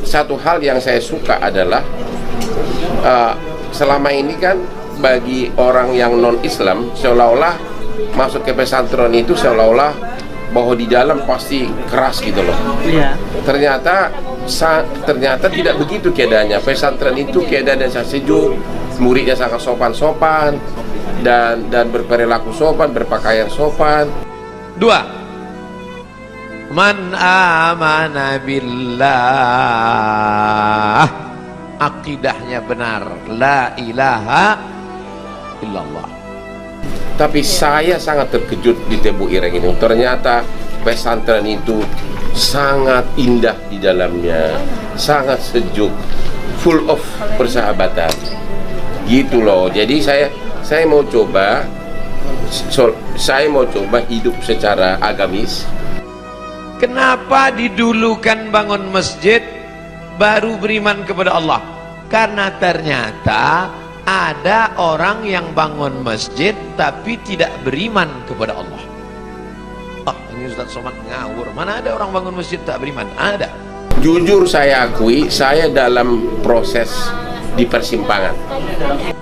satu hal yang saya suka adalah selama ini kan bagi orang yang non-Islam seolah-olah masuk ke pesantren itu seolah-olah bahwa di dalam pasti keras gitu loh. Iya. Ternyata tidak begitu keadaannya. Pesantren itu keadaannya sangat sejuk, muridnya sangat sopan-sopan dan berperilaku sopan, berpakaian sopan. 2. Man amana billah, akidahnya benar, la ilaha illallah. Tapi saya sangat terkejut di Tebu Ireng ini. Ternyata pesantren itu sangat indah di dalamnya, sangat sejuk, full of persahabatan. Gitu loh. Jadi saya mau coba hidup secara agamis. Kenapa didulukan bangun masjid baru beriman kepada Allah? Karena ternyata ada orang yang bangun masjid tapi tidak beriman kepada Allah. Ini Ustaz Somad ngawur. Mana ada orang bangun masjid tak beriman? Ada. Jujur saya akui, saya dalam proses di persimpangan.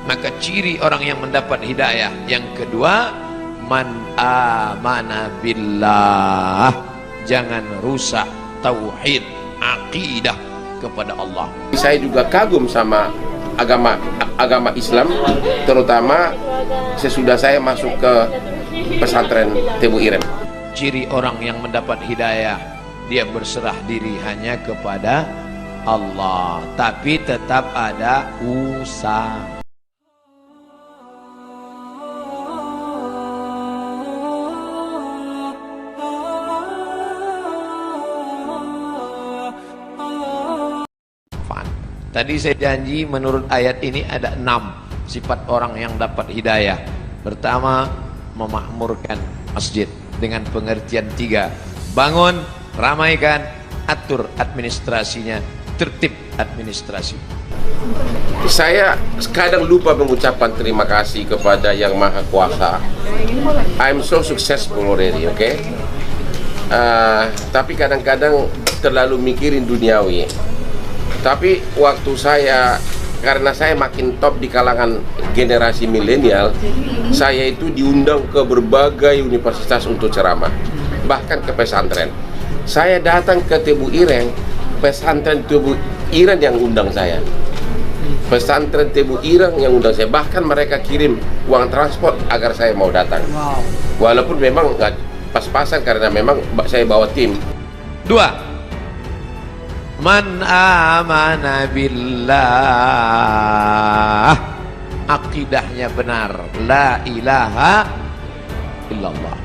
Maka ciri orang yang mendapat hidayah yang kedua, man amana billah, jangan rusak tauhid, akidah kepada Allah. Saya juga kagum sama agama Islam, terutama sesudah saya masuk ke pesantren Tebu Ireng. Ciri orang yang mendapat hidayah, dia berserah diri hanya kepada Allah, tapi tetap ada usaha. Tadi saya janji menurut ayat ini ada 6 sifat orang yang dapat hidayah. Pertama, memakmurkan masjid dengan pengertian 3. Bangun, ramaikan, atur administrasinya, tertib administrasi. Saya kadang lupa mengucapkan terima kasih kepada Yang Maha Kuasa. I'm so successful already, okay? Tapi kadang-kadang terlalu mikirin duniawi. Tapi waktu karena saya makin top di kalangan generasi milenial, saya itu diundang ke berbagai universitas untuk ceramah, bahkan ke pesantren. Saya datang ke Tebu Ireng, pesantren Tebu Ireng yang undang saya. Pesantren Tebu Ireng yang undang saya, bahkan mereka kirim uang transport agar saya mau datang. Walaupun memang nggak pas-pasan karena memang saya bawa tim. 2. Man amana billah, akidahnya benar, la ilaha illallah.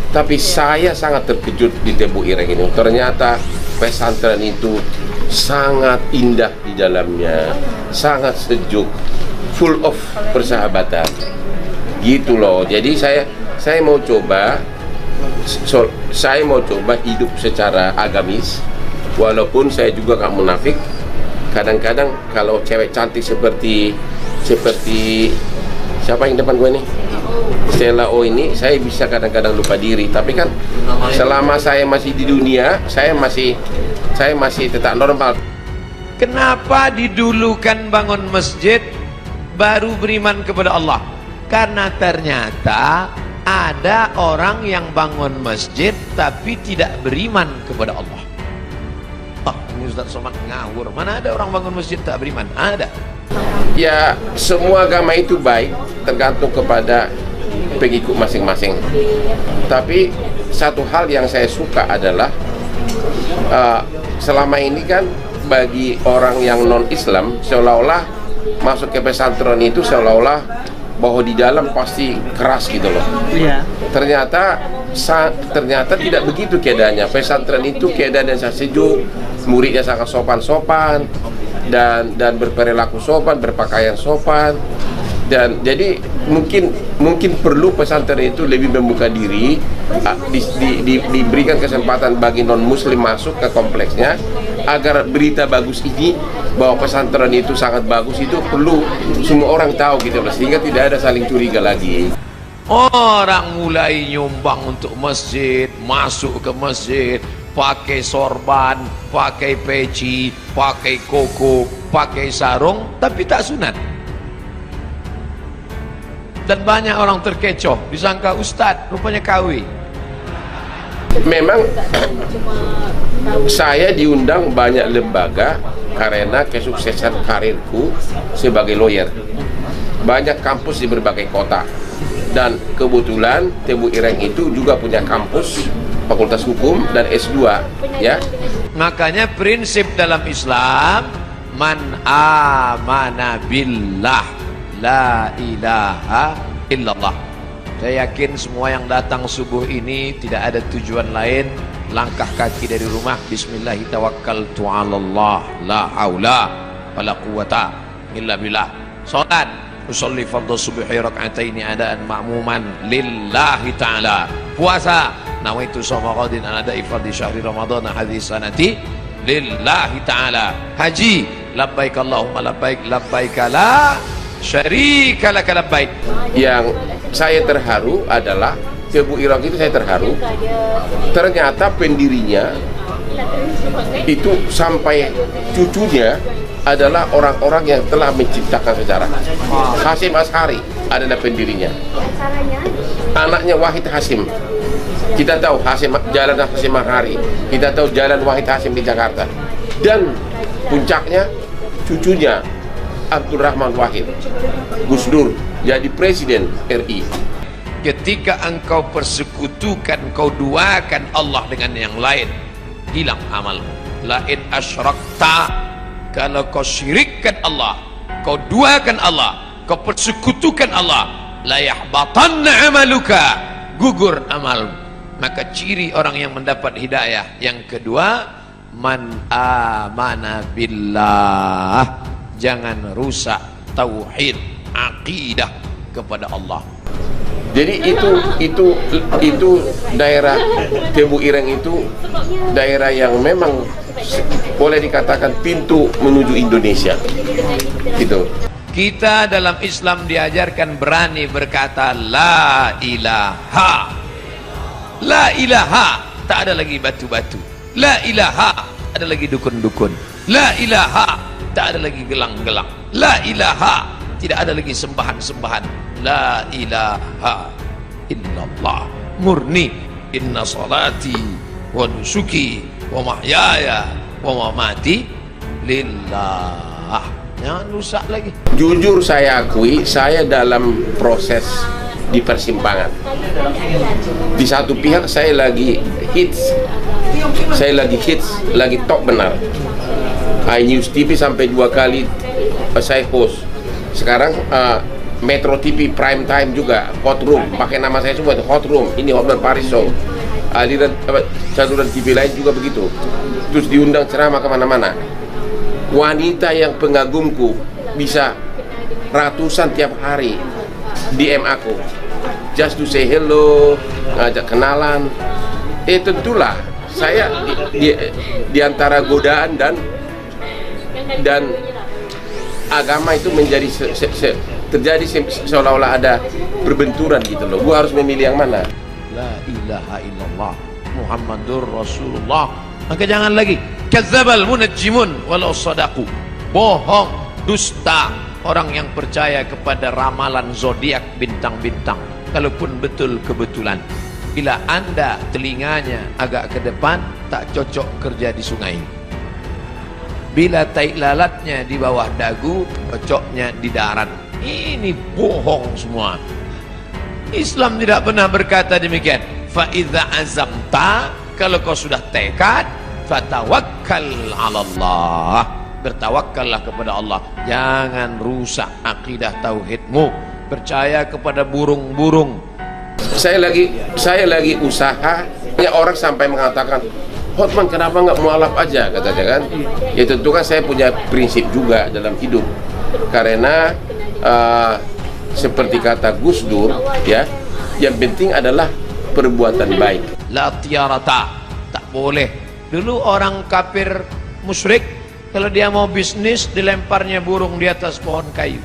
Tapi saya sangat terkejut di Tebu Ireng ini. Ternyata pesantren itu sangat indah di dalamnya, sangat sejuk, full of persahabatan. Gitu loh. Jadi saya mau coba hidup secara agamis. Walaupun saya juga nggak munafik, kadang-kadang kalau cewek cantik seperti siapa yang depan gue nih, Stella O ini, saya bisa kadang-kadang lupa diri. Tapi kan selama saya masih di dunia, saya masih tetap normal. Kenapa didulukan bangun masjid baru beriman kepada Allah? Karena ternyata ada orang yang bangun masjid tapi tidak beriman kepada Allah. Ini Ustaz Somad ngawur. Mana ada orang bangun masjid tak beriman? Ada. Ya, semua agama itu baik, tergantung kepada pengikut masing-masing. Tapi satu hal yang saya suka adalah selama ini kan bagi orang yang non-Islam seolah-olah masuk ke pesantren itu seolah-olah bahwa di dalam pasti keras gitu loh. Iya. Ternyata tidak begitu keadaannya. Pesantren itu keadaannya sangat sejuk, muridnya sangat sopan-sopan dan berperilaku sopan, berpakaian sopan. Dan jadi mungkin perlu pesantren itu lebih membuka diri, diberikan kesempatan bagi non muslim masuk ke kompleksnya, agar berita bagus ini bahwa pesantren itu sangat bagus itu perlu semua orang tahu gitu loh, sehingga tidak ada saling curiga lagi. Orang mulai nyumbang untuk masjid, masuk ke masjid, pakai sorban, pakai peci, pakai koko, pakai sarung, tapi tak sunat. Dan banyak orang terkecoh, disangka ustadz, rupanya KW. Memang saya diundang banyak lembaga karena kesuksesan karirku sebagai lawyer. Banyak kampus di berbagai kota. Dan kebetulan Tebu Ireng itu juga punya kampus Fakultas Hukum dan S2, ya. Makanya prinsip dalam Islam, man amana billah la ilaha illallah. Saya yakin semua yang datang subuh ini tidak ada tujuan lain, langkah kaki dari rumah, bismillahi tawakkaltu 'alallah la haula wala quwata illa billah. Salat, usolli fardhu subhi rak'ataini adaan ma'muman lillahi ta'ala. Puasa, nawaitu shauma ghadin an ada'i fardhi syahri ramadhan hadhihi sanati lillahi ta'ala. Haji, labbaik Allahumma labbaik labbaik la syarika laka labbaik. Yang saya terharu adalah Tebu Ireng itu, saya terharu ternyata pendirinya itu sampai cucunya adalah orang-orang yang telah menciptakan sejarah. Hasyim Asy'ari adalah pendirinya, anaknya Wahid Hasyim. Kita tahu jalan Hasyim Asy'ari, kita tahu jalan Wahid Hasyim di Jakarta, dan puncaknya cucunya Abdul Rahman Wahid, Gus Dur, jadi presiden RI. Ketika engkau persekutukan, kau duakan Allah dengan yang lain, hilang amalmu. Lain asyrakta, kalau kau syirikkan Allah, kau duakan Allah, kau persekutukan Allah, la yahbatanna amaluka, gugur amalmu. Maka ciri orang yang mendapat hidayah yang kedua, man amana billah, jangan rusak tauhid, akidah kepada Allah. Jadi itu daerah Tebu Ireng itu daerah yang memang boleh dikatakan pintu menuju Indonesia. Gitu. Kita dalam Islam diajarkan berani berkata la ilaha. La ilaha, tak ada lagi batu-batu. La ilaha, ada lagi dukun-dukun. La ilaha, tak ada lagi gelang-gelang. La ilaha, tidak ada lagi sembahan-sembahan. La ilaha illallah, murni. Inna salati wa nusuki wa mahyaya wa mamati lillah. Jangan rusak lagi. Jujur saya akui, saya dalam proses di persimpangan. Di satu pihak saya lagi hits, lagi top benar. iNews TV sampai 2 kali saya host. Sekarang Metro TV Prime Time juga, Hot Room, pakai nama saya semua itu Hot Room. Ini Hotman Paris Show. Aliran saluran TV lain juga begitu. Terus diundang ceramah kemana-mana. Wanita yang pengagumku bisa ratusan tiap hari DM aku, just to say hello, ngajak kenalan. Tentulah saya di antara godaan dan agama itu menjadi terjadi seolah-olah ada berbenturan gitu loh. Gua harus memilih yang mana. La ilaha illallah Muhammadur Rasulullah. Maka jangan lagi kadzdzabal munajjimun walau sadaqu, bohong, dusta orang yang percaya kepada ramalan zodiak bintang-bintang, kalaupun betul kebetulan. Bila Anda telinganya agak ke depan, tak cocok kerja di sungai. Bila tai lalatnya di bawah dagu, cocoknya di darat. Ini bohong semua. Islam tidak pernah berkata demikian. Fa idza azamta, kalau kau sudah tekad, fatawakkal 'ala Allah, bertawakkallah kepada Allah. Jangan rusak akidah tauhidmu. Percaya kepada burung-burung. Saya lagi usaha. Banyak orang sampai mengatakan, Hotman kenapa nggak mualaf aja, katanya kan. Ya tentu kan saya punya prinsip juga dalam hidup. Karena seperti kata Gus Dur, ya, yang penting adalah perbuatan baik. La tiarata, tak boleh. Dulu orang kafir musyrik, kalau dia mau bisnis, dilemparnya burung di atas pohon kayu.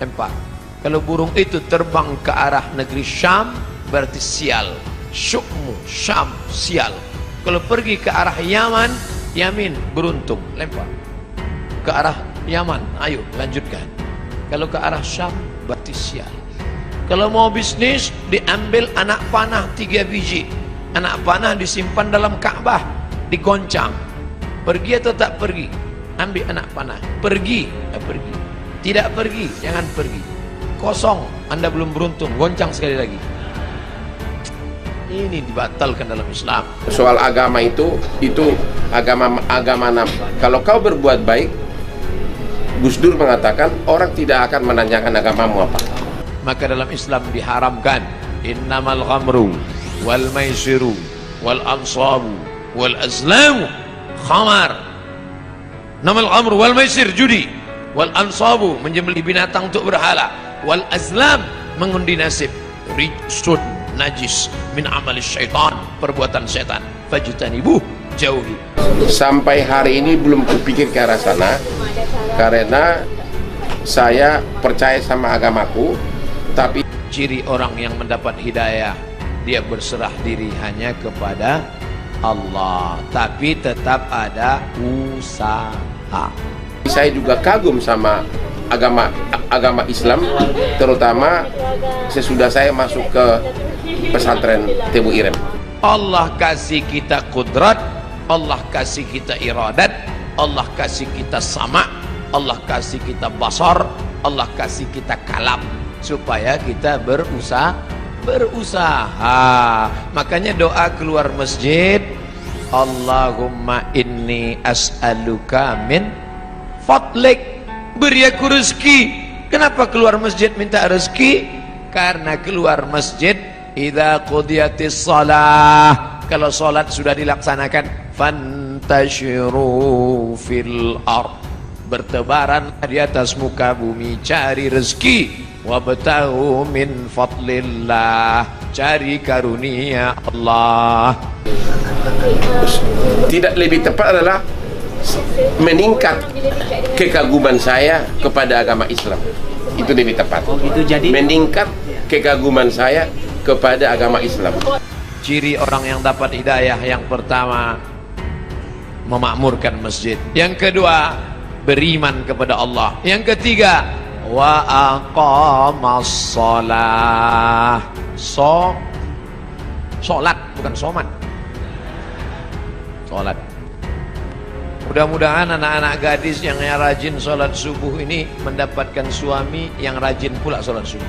Lempar. Kalau burung itu terbang ke arah negeri Syam, berarti sial. Syukmu Syam, sial. Kalau pergi ke arah Yaman, yamin, beruntung, lempar. Ke arah Yaman, ayo lanjutkan. Kalau ke arah Syam, berarti sial. Kalau mau bisnis, diambil anak panah 3 biji. Anak panah disimpan dalam Ka'bah, digoncang. Pergi atau tak pergi? Ambil anak panah. Pergi, pergi. Tidak pergi, jangan pergi. Kosong, Anda belum beruntung, goncang sekali lagi. Ini dibatalkan dalam Islam. Soal agama itu agama nama. Kalau kau berbuat baik, Gus Dur mengatakan orang tidak akan menanyakan agamamu apa. Maka dalam Islam diharamkan innamal khamru wal maisiru wal ansabu wal azlamu khamar. Namal khamru wal maisir, judi, wal ansabu, menyembelih binatang untuk berhala, wal azlam, mengundi nasib, rijsun, najis, min amalis syaitan, perbuatan setan, fajtanibuh, jauhi. Sampai hari ini belum kupikir ke arah sana, karena saya percaya sama agamaku. Tapi ciri orang yang mendapat hidayah, dia berserah diri hanya kepada Allah, tapi tetap ada usaha. saya juga kagum sama agama Islam, terutama sesudah saya masuk ke pesantren Tebu Irem. Allah kasih kita kudrat, Allah kasih kita iradat, Allah kasih kita sama, Allah kasih kita basar, Allah kasih kita kalam, supaya kita berusaha. Makanya doa keluar masjid, Allahumma inni as'aluka min fadlik, beri aku rezeki. Kenapa keluar masjid minta rezeki? Karena keluar masjid idza qudiyatis shalah, kalau salat sudah dilaksanakan, fantashiru fil ard, bertebaran di atas muka bumi, cari rezeki, wabtaghu min fadlillah, cari karunia Allah. Tidak lebih tepat adalah meningkat kekaguman saya kepada agama Islam, itu lebih tepat. Meningkat kekaguman saya kepada agama Islam. Ciri orang yang dapat hidayah, yang pertama memakmurkan masjid, yang kedua beriman kepada Allah, yang ketiga wa aqamas shalah, sholat, bukan somat, sholat. Mudah-mudahan anak-anak gadis yang rajin sholat subuh ini mendapatkan suami yang rajin pula sholat subuh.